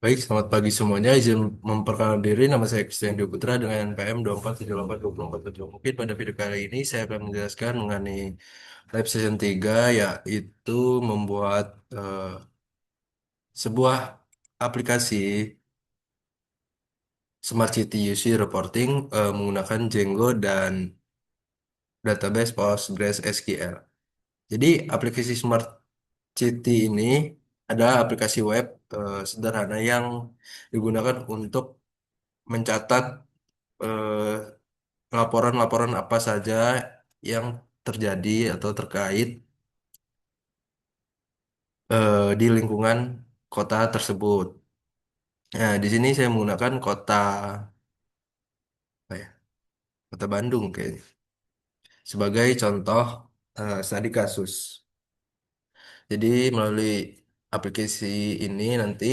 Baik, selamat pagi semuanya. Izin memperkenalkan diri, nama saya Christian Dio Putra dengan NPM 24782047. Mungkin pada video kali ini saya akan menjelaskan mengenai Lab Session 3, yaitu membuat sebuah aplikasi Smart City UC Reporting menggunakan Django dan database PostgreSQL. Jadi, aplikasi Smart City ini adalah aplikasi web sederhana yang digunakan untuk mencatat eh, laporan-laporan apa saja yang terjadi atau terkait di lingkungan kota tersebut. Nah, di sini saya menggunakan kota apa ya? Kota Bandung kayaknya sebagai contoh studi kasus. Jadi melalui aplikasi ini nanti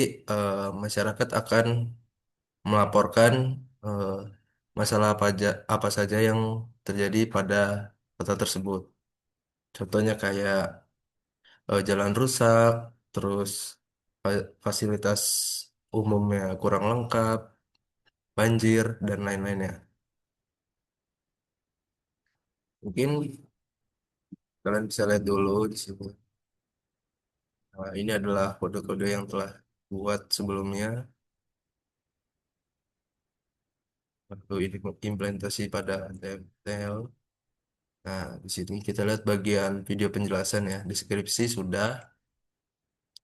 masyarakat akan melaporkan eh, masalah apa saja yang terjadi pada kota tersebut. Contohnya kayak jalan rusak, terus fasilitas umumnya kurang lengkap, banjir, dan lain-lainnya. Mungkin kalian bisa lihat dulu di sini. Nah, ini adalah kode-kode yang telah buat sebelumnya. Lalu ini implementasi pada detail. Nah, di sini kita lihat bagian video penjelasan ya. Deskripsi sudah.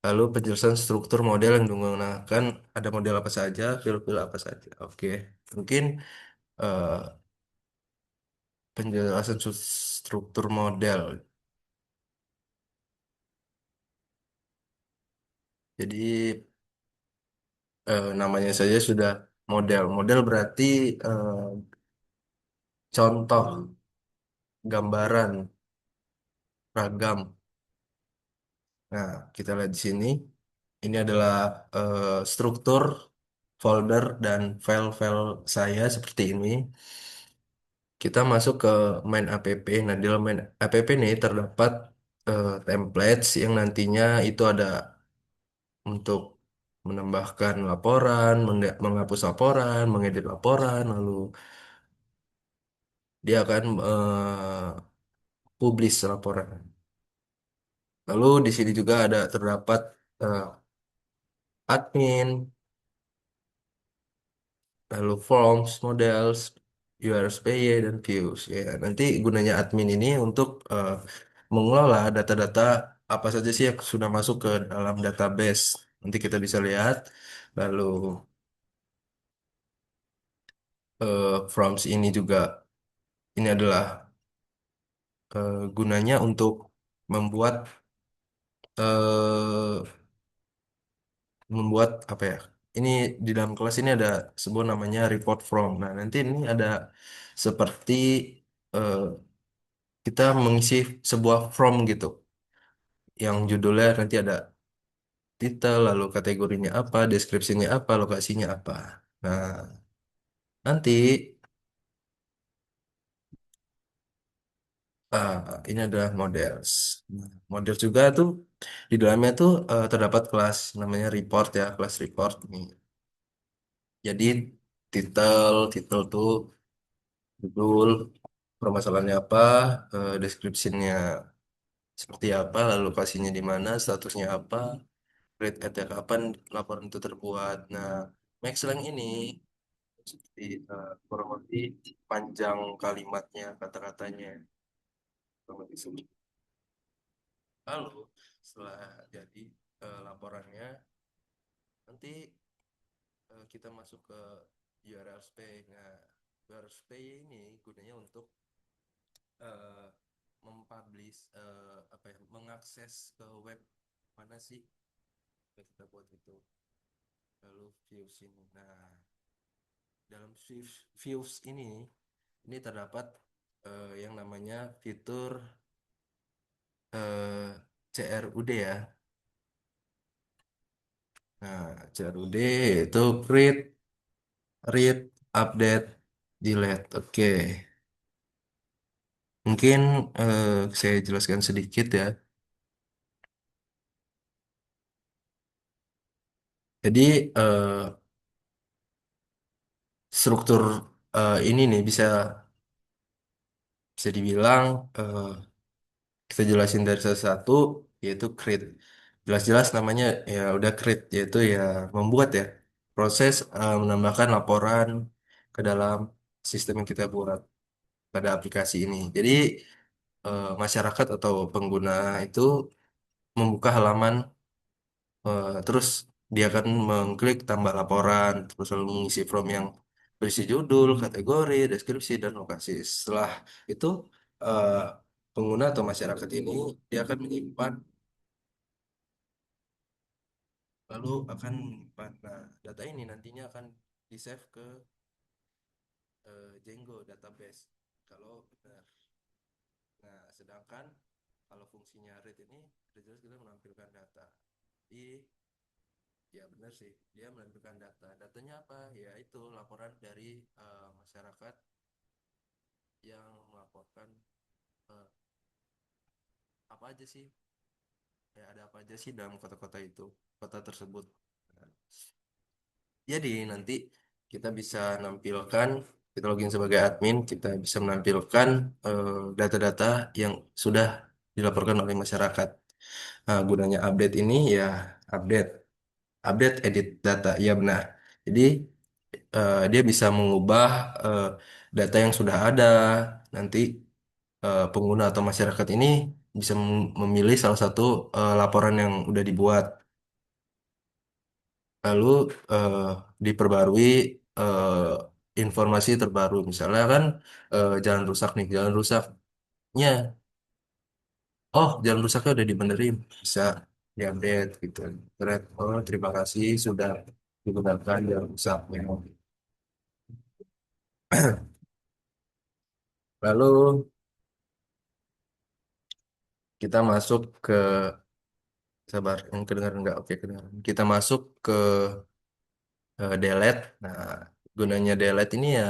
Lalu penjelasan struktur model yang digunakan, ada model apa saja, fil-fil apa saja. Oke, mungkin eh, penjelasan struktur model. Jadi namanya saja sudah model. Model berarti eh, contoh, gambaran, ragam. Nah, kita lihat di sini. Ini adalah struktur folder dan file-file saya seperti ini. Kita masuk ke main app. Nah, di dalam main app ini terdapat templates yang nantinya itu ada untuk menambahkan laporan, menghapus laporan, mengedit laporan, lalu dia akan publish laporan. Lalu di sini juga ada terdapat eh, admin, lalu forms, models, URSPY, dan views. Ya, nanti gunanya admin ini untuk mengelola data-data apa saja sih yang sudah masuk ke dalam database. Nanti kita bisa lihat. Lalu forms ini juga ini adalah gunanya untuk membuat eh, membuat apa ya? Ini di dalam kelas ini ada sebuah namanya report from. Nah, nanti ini ada seperti eh, kita mengisi sebuah form gitu, yang judulnya nanti ada titel, lalu kategorinya apa, deskripsinya apa, lokasinya apa. Nah, nanti ah, ini adalah models. Nah, model juga tuh di dalamnya tuh terdapat kelas namanya report ya, kelas report nih. Jadi titel tuh judul, permasalahannya apa, deskripsinya seperti apa, lalu lokasinya di mana, statusnya apa, rate at kapan laporan itu terbuat. Nah, Maxlang ini seperti kurang lebih panjang kalimatnya, kata-katanya. Kurang lebih seperti. Lalu setelah jadi laporannya, nanti kita masuk ke URL SPay. Nah, URL SPay ini gunanya untuk eh, mempublish apa ya, mengakses ke web mana sih yang kita buat itu. Lalu views ini. Nah, dalam views ini terdapat yang namanya fitur eh, CRUD ya. Nah, CRUD itu create, read, update, delete. Oke. Mungkin saya jelaskan sedikit ya. Jadi struktur ini nih bisa dibilang kita jelasin dari satu-satu, yaitu create. Jelas-jelas namanya ya udah create, yaitu ya membuat ya, proses menambahkan laporan ke dalam sistem yang kita buat pada aplikasi ini. Jadi masyarakat atau pengguna itu membuka halaman, terus dia akan mengklik tambah laporan, terus lalu mengisi form yang berisi judul, kategori, deskripsi, dan lokasi. Setelah itu eh, pengguna atau masyarakat ini dia akan menyimpan, lalu akan menyimpan. Nah, data ini nantinya akan di-save ke Django database kalau benar. Nah, sedangkan kalau fungsinya read ini, jelas kita menampilkan data. Jadi ya benar sih, dia menampilkan data. Datanya apa? Ya itu laporan dari masyarakat yang melaporkan eh, apa aja sih? Ya ada apa aja sih dalam kota-kota itu, kota tersebut. Nah, jadi nanti kita bisa nampilkan, kita login sebagai admin, kita bisa menampilkan data-data yang sudah dilaporkan oleh masyarakat. Nah, gunanya update ini ya update, update edit data, ya benar. Jadi dia bisa mengubah eh, data yang sudah ada. Nanti pengguna atau masyarakat ini bisa memilih salah satu laporan yang udah dibuat, lalu eh, diperbarui eh, informasi terbaru. Misalnya kan jalan rusak nih, jalan rusaknya, oh jalan rusaknya udah dibenerin, bisa diupdate gitu. Oh terima kasih sudah digunakan jalan rusak memang. Lalu kita masuk ke, sabar, yang kedengaran nggak? Oke, kedengaran. Kita masuk ke delete. Nah, gunanya delete ini ya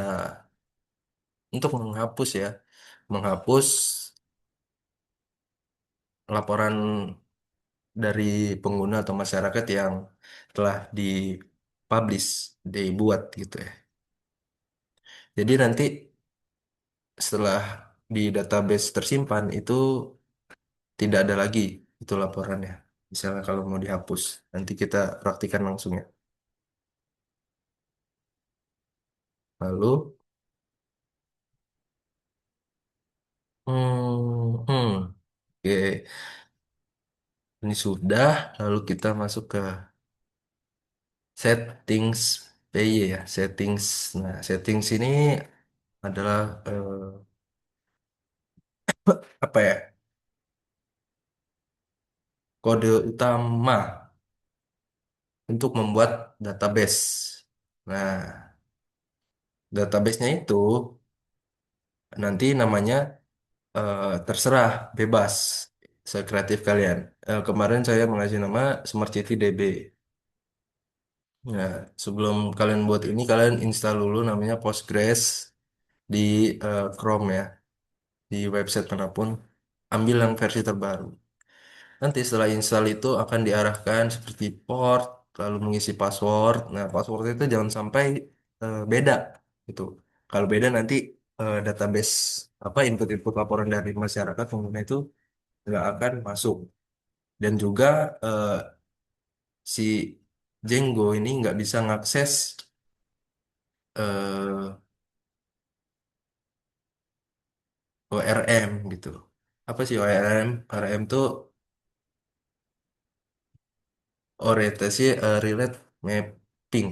untuk menghapus ya, menghapus laporan dari pengguna atau masyarakat yang telah dipublish, dibuat gitu ya. Jadi nanti setelah di database tersimpan itu tidak ada lagi itu laporannya. Misalnya kalau mau dihapus, nanti kita praktikan langsung ya. Lalu, oke, ini sudah. Lalu kita masuk ke settings PY ya, settings. Nah, settings ini adalah apa ya? Kode utama untuk membuat database. Nah, database-nya itu nanti namanya terserah, bebas, sekreatif kalian. Kemarin saya mengasih nama Smart City DB. Nah, sebelum kalian buat ini, kalian install dulu namanya Postgres di Chrome ya, di website manapun. Ambil yang versi terbaru. Nanti setelah install itu akan diarahkan seperti port, lalu mengisi password. Nah, password itu jangan sampai beda gitu. Kalau beda nanti database apa input-input laporan dari masyarakat pengguna itu nggak akan masuk. Dan juga eh, si Django ini nggak bisa ngakses eh, ORM gitu. Apa sih ORM? ORM itu orientasi relate mapping.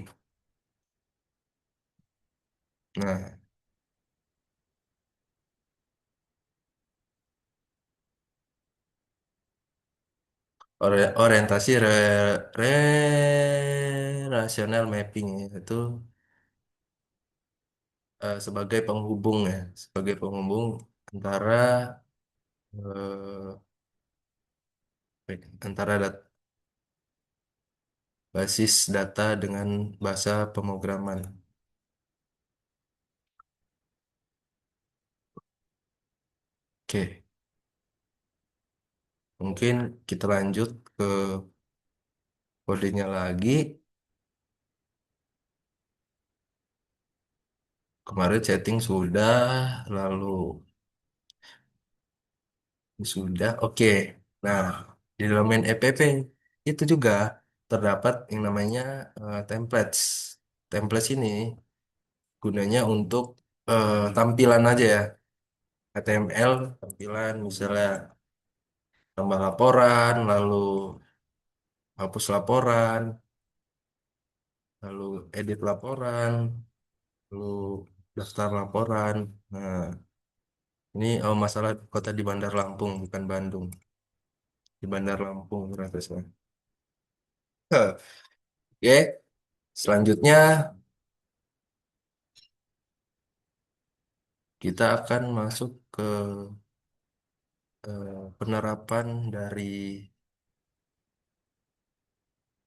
Nah, orientasi relational mapping ya, itu sebagai penghubung ya, sebagai penghubung antara eh, basis data dengan bahasa pemrograman. Oke, mungkin kita lanjut ke kodenya lagi. Kemarin chatting sudah, lalu sudah, oke. Nah, di domain EPP itu juga terdapat yang namanya templates. Templates ini gunanya untuk tampilan aja ya. HTML, tampilan, misalnya tambah laporan, lalu hapus laporan, lalu edit laporan, lalu daftar laporan. Nah, ini masalah kota di Bandar Lampung, bukan Bandung. Di Bandar Lampung, ternyata saya. Oke, selanjutnya kita akan masuk ke penerapan dari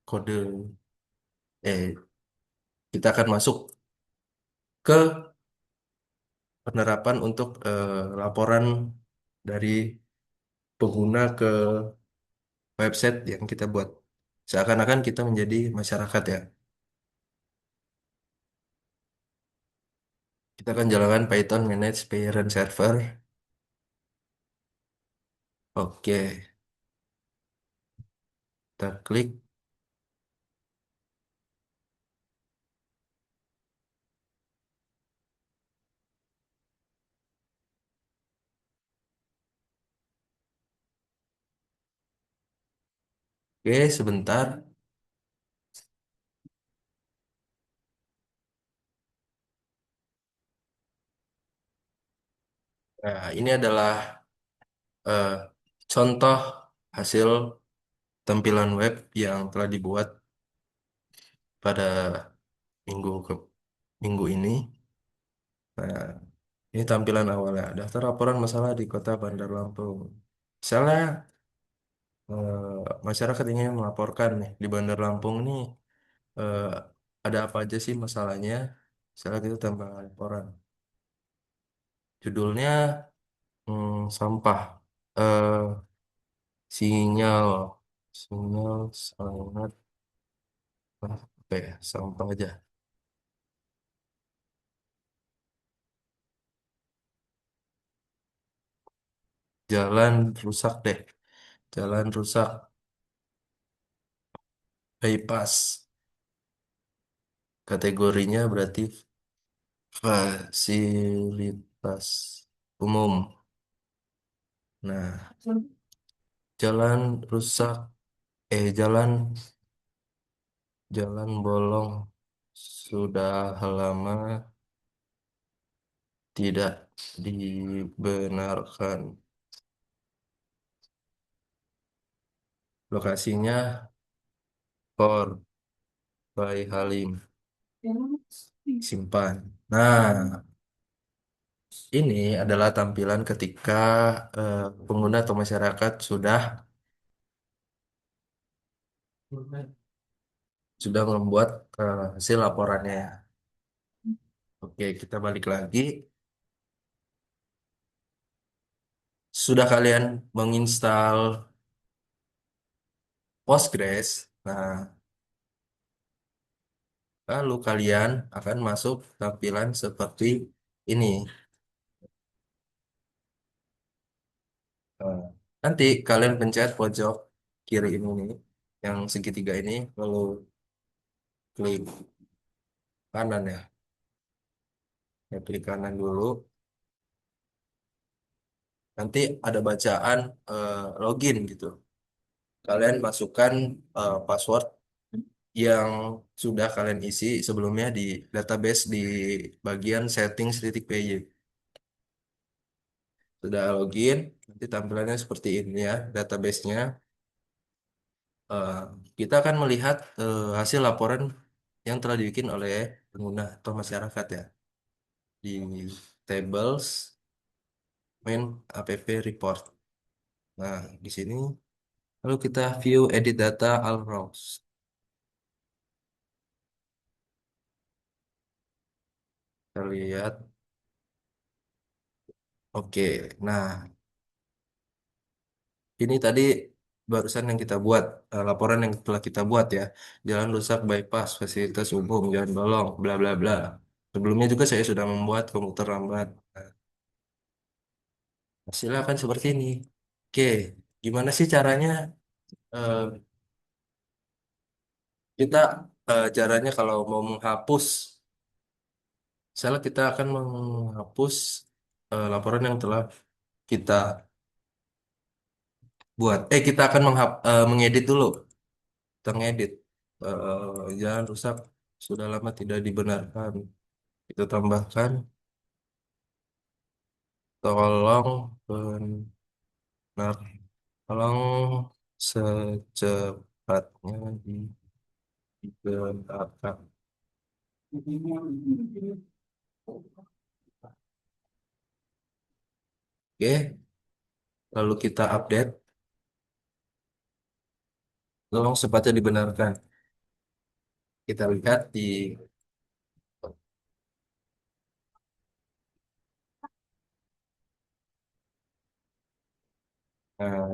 kode. Kita akan masuk ke penerapan untuk laporan dari pengguna ke website yang kita buat. Seakan-akan kita menjadi masyarakat ya. Kita akan jalankan Python manage parent server. Oke, kita klik. Oke, sebentar. Nah, ini adalah eh, contoh hasil tampilan web yang telah dibuat pada minggu ke minggu ini. Nah, ini tampilan awalnya. Daftar laporan masalah di Kota Bandar Lampung. Misalnya masyarakat ingin melaporkan nih di Bandar Lampung nih eh, ada apa aja sih masalahnya? Misalnya kita tambah laporan. Judulnya sampah. Eh, sinyal, sinyal sangat apa ya? Sampah aja. Jalan rusak deh. Jalan rusak. Bypass. Kategorinya berarti fasilitas umum. Nah, jalan rusak, jalan jalan bolong sudah lama tidak dibenarkan. Lokasinya Por by Halim. Simpan. Nah, ini adalah tampilan ketika pengguna atau masyarakat sudah membuat hasil laporannya. Oke, kita balik lagi. Sudah kalian menginstal Postgres, nah lalu kalian akan masuk tampilan seperti ini. Eh, nanti kalian pencet pojok kiri ini nih, yang segitiga ini, lalu klik kanan ya. Ya, klik kanan dulu. Nanti ada bacaan login gitu. Kalian masukkan password yang sudah kalian isi sebelumnya di database di bagian settings.py. Sudah login, nanti tampilannya seperti ini ya, databasenya. Eh, kita akan melihat hasil laporan yang telah dibikin oleh pengguna atau masyarakat ya di tables main app report. Nah, di sini lalu kita view edit data all rows. Kita lihat, oke. Nah, ini tadi barusan yang kita buat, laporan yang telah kita buat ya. Jalan rusak bypass, fasilitas umum, jalan bolong, bla bla bla. Sebelumnya juga saya sudah membuat komputer lambat. Nah, hasilnya akan seperti ini. Oke, gimana sih caranya? eh, kita caranya kalau mau menghapus, misalnya kita akan menghapus laporan yang telah kita buat. Kita akan mengedit dulu. Kita ngedit. Jangan rusak. Sudah lama tidak dibenarkan. Kita tambahkan. Tolong benar. Tolong secepatnya dibenarkan. Oke, lalu kita update. Tolong secepatnya dibenarkan. Kita lihat di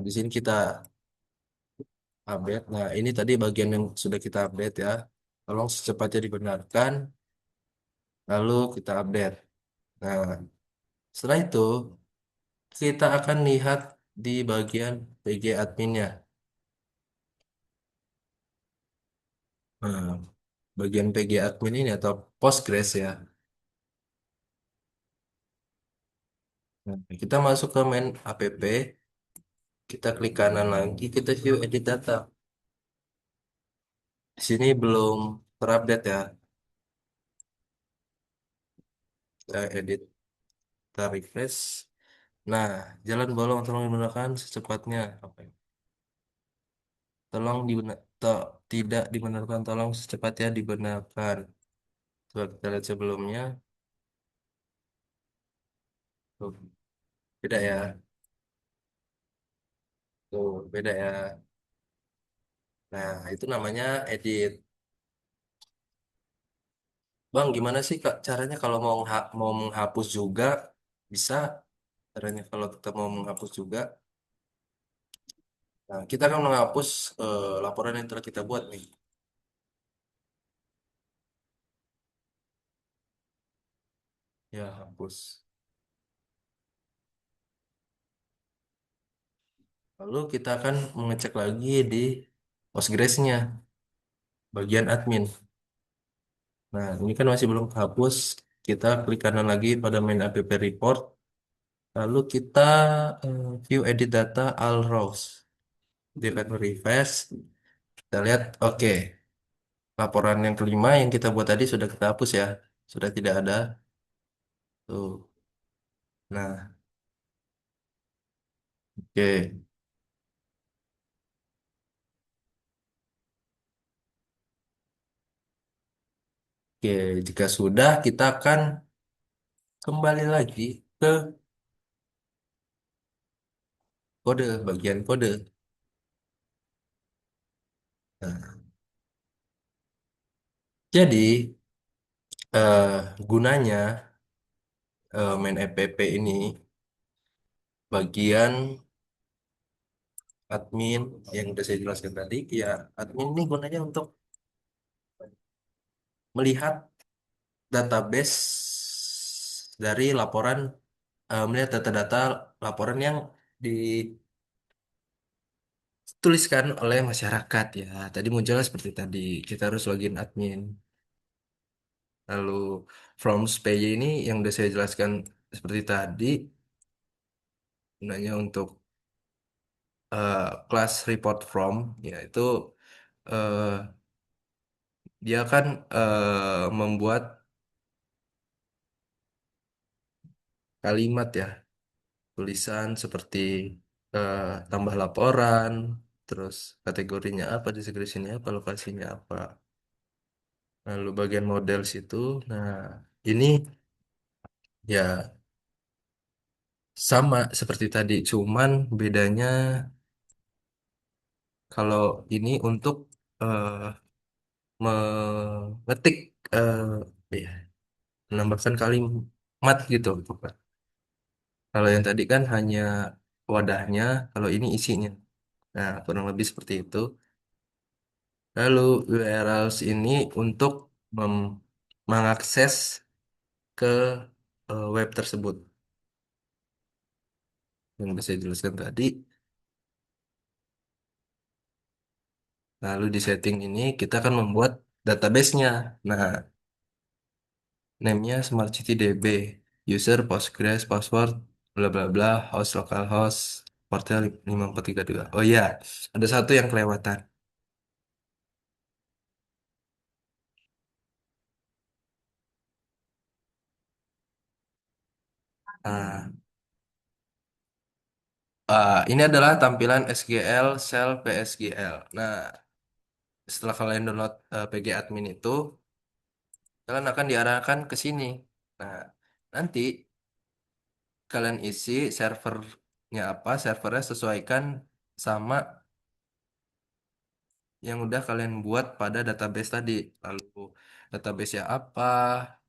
di sini kita update. Nah, ini tadi bagian yang sudah kita update ya. Tolong secepatnya dibenarkan. Lalu kita update. Nah, setelah itu kita akan lihat di bagian PG adminnya. Nah, bagian PG admin ini atau Postgres ya. Nah, kita masuk ke main app, kita klik kanan lagi, kita view edit data. Di sini belum terupdate ya. Kita edit, kita refresh. Nah, jalan bolong tolong digunakan secepatnya. Apa ya? Tolong tidak dibenarkan, tolong secepatnya dibenarkan. Coba kita lihat sebelumnya. Tuh, beda ya. Tuh, beda ya. Nah, itu namanya edit. Bang, gimana sih Kak caranya kalau mau menghapus juga bisa caranya kalau kita mau menghapus juga. Nah, kita akan menghapus laporan yang telah kita buat nih. Ya, hapus. Lalu kita akan mengecek lagi di Postgres-nya, bagian admin. Nah, ini kan masih belum hapus. Kita klik kanan lagi pada main app report. Lalu kita view edit data all rows. Di refresh. Kita lihat, oke. Laporan yang kelima yang kita buat tadi sudah kita hapus ya. Sudah tidak ada. Tuh. Nah, oke. Oke, jika sudah kita akan kembali lagi ke kode, bagian kode. Nah, jadi gunanya main app ini bagian admin yang udah saya jelaskan tadi, ya admin ini gunanya untuk melihat database dari laporan, melihat data-data laporan yang dituliskan oleh masyarakat ya. Tadi munculnya seperti tadi, kita harus login admin. Lalu from page ini yang udah saya jelaskan seperti tadi, gunanya untuk class report from, yaitu eh, dia akan membuat kalimat ya, tulisan seperti eh, tambah laporan, terus kategorinya apa, deskripsinya apa, lokasinya apa, lalu bagian model situ. Nah, ini ya sama seperti tadi, cuman bedanya kalau ini untuk eh, mengetik, ya, menambahkan kalimat gitu. Kalau yang tadi kan hanya wadahnya, kalau ini isinya. Nah, kurang lebih seperti itu. Lalu URLs ini untuk mengakses. ke web tersebut. Yang bisa jelaskan tadi. Lalu di setting ini kita akan membuat database-nya. Nah, name-nya Smart City DB, user Postgres, password, bla bla bla, host localhost, portnya 5432. Oh iya, ada satu yang kelewatan. Ah, ini adalah tampilan SGL Shell PSGL. Nah, setelah kalian download PG Admin itu, kalian akan diarahkan ke sini. Nah, nanti kalian isi servernya apa, servernya sesuaikan sama yang udah kalian buat pada database tadi. Lalu database-nya apa,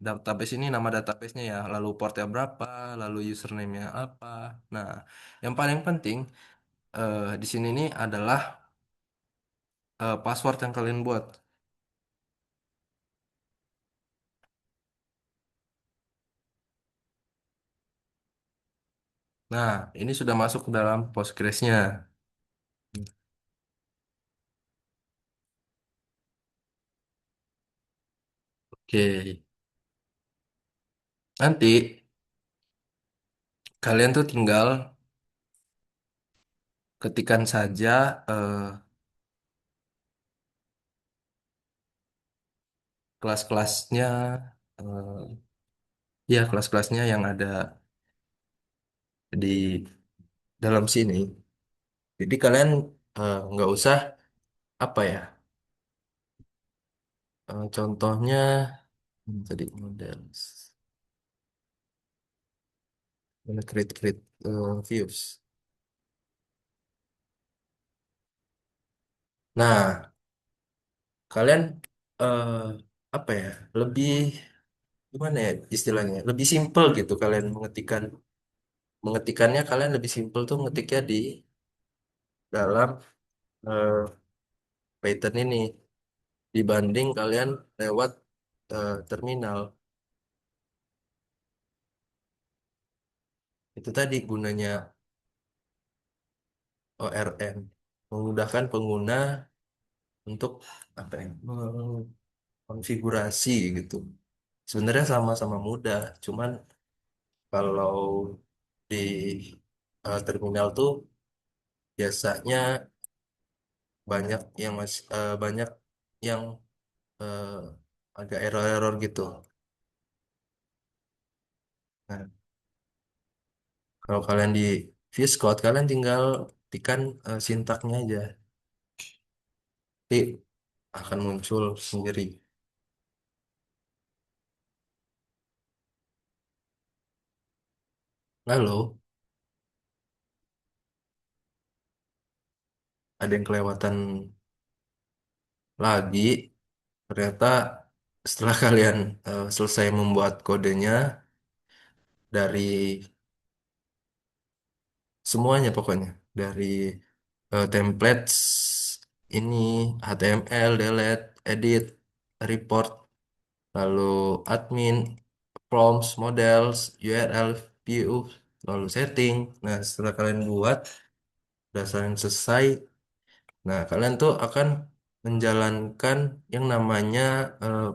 database ini nama database-nya ya, lalu portnya berapa, lalu username-nya apa. Nah, yang paling penting di sini nih adalah password yang kalian buat. Nah, ini sudah masuk ke dalam Postgres-nya. Oke, nanti kalian tuh tinggal ketikkan saja eh, kelas-kelasnya, ya kelas-kelasnya yang ada di dalam sini. Jadi kalian nggak usah apa ya, contohnya tadi model, mana create views. Nah, kalian eh, apa ya, lebih gimana ya istilahnya, lebih simple gitu kalian mengetikannya, kalian lebih simple tuh ngetiknya di dalam eh, Python ini dibanding kalian lewat terminal. Itu tadi gunanya ORM, memudahkan pengguna untuk apa ya, konfigurasi gitu. Sebenarnya sama-sama mudah, cuman kalau di terminal tuh biasanya banyak yang eh, agak error-error gitu. Nah, kalau kalian di VS Code, kalian tinggal ketikkan sintaknya aja, nanti akan muncul sendiri. Lalu ada yang kelewatan lagi, ternyata setelah kalian selesai membuat kodenya dari semuanya pokoknya, dari templates ini, HTML, delete, edit, report, lalu admin, prompts, models, URL, view, lalu setting. Nah, setelah kalian buat, dasarnya selesai, nah kalian tuh akan menjalankan yang namanya eh,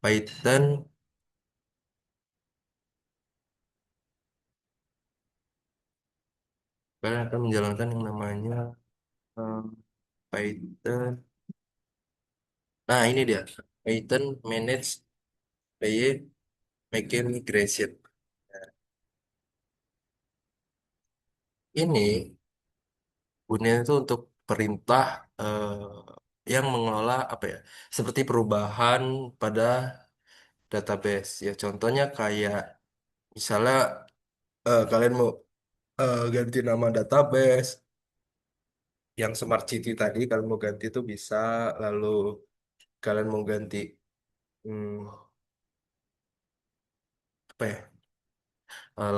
Python, kalian akan menjalankan yang namanya eh, Python. Nah, ini dia. Python manage PY make migration. Ini gunanya itu untuk perintah yang mengelola apa ya? Seperti perubahan pada database. Ya, contohnya kayak misalnya kalian mau ganti nama database yang Smart City tadi, kalian mau ganti itu bisa. Lalu kalian mau ganti hmm, apa ya?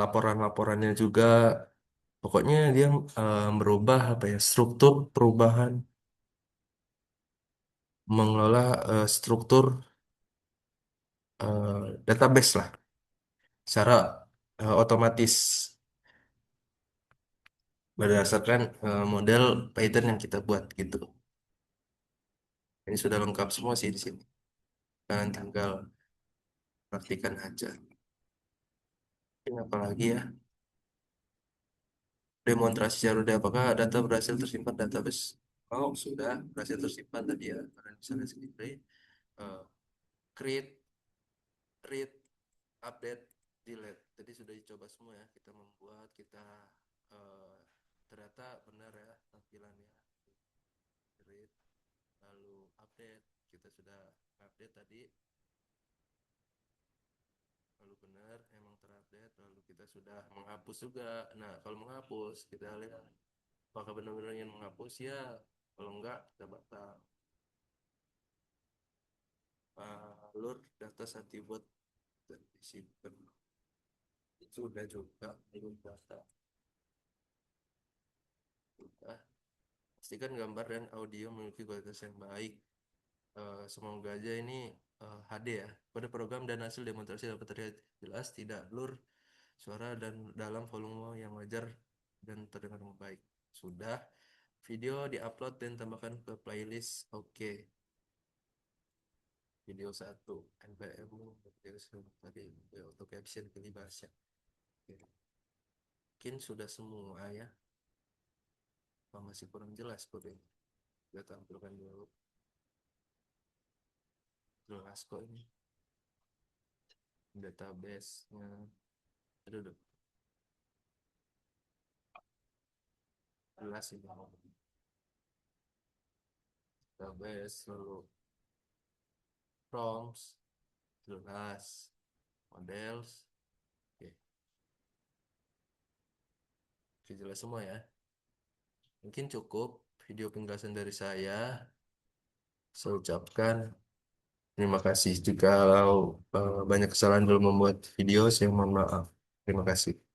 Laporan-laporannya juga. Pokoknya dia merubah apa ya, struktur perubahan, mengelola struktur database lah. secara otomatis berdasarkan model Python yang kita buat gitu. Ini sudah lengkap semua sih di sini. Dan tinggal praktikan aja. Ini apalagi ya? Demonstrasi Garuda apakah data berhasil tersimpan database? Oh, sudah berhasil tersimpan tadi ya. Kalian bisa lihat sendiri. Eh, create, read, update, delete. Tadi sudah dicoba semua ya. Kita membuat, kita eh, ternyata benar ya tampilannya. Read, lalu update. Kita sudah update tadi, lalu benar emang terupdate. Lalu kita sudah menghapus juga. Nah, kalau menghapus kita lihat apakah benar-benar ingin menghapus ya. Kalau enggak, kita batal. Alur data Santibot dan disimpan. Sudah juga alur data. Sudah. Pastikan gambar dan audio memiliki kualitas yang baik. Semoga aja ini HD ya. Pada program dan hasil demonstrasi dapat terlihat jelas, tidak blur, suara dan dalam volume yang wajar dan terdengar dengan baik. Sudah. Video diupload dan tambahkan ke playlist. Oke. Video satu. NPM video tadi auto caption pilih bahasa. Oke. Mungkin sudah semua ya. Apa masih kurang jelas kode? Kita tampilkan dulu. Jelas kok ini. Database-nya. Aduh, aduh. Jelas ini. Database, lalu prompts, jelas. Models. Oke, oke jelas semua ya. Mungkin cukup video penjelasan dari saya. Saya ucapkan terima kasih juga kalau banyak kesalahan dalam membuat video. Saya mohon maaf. Terima kasih.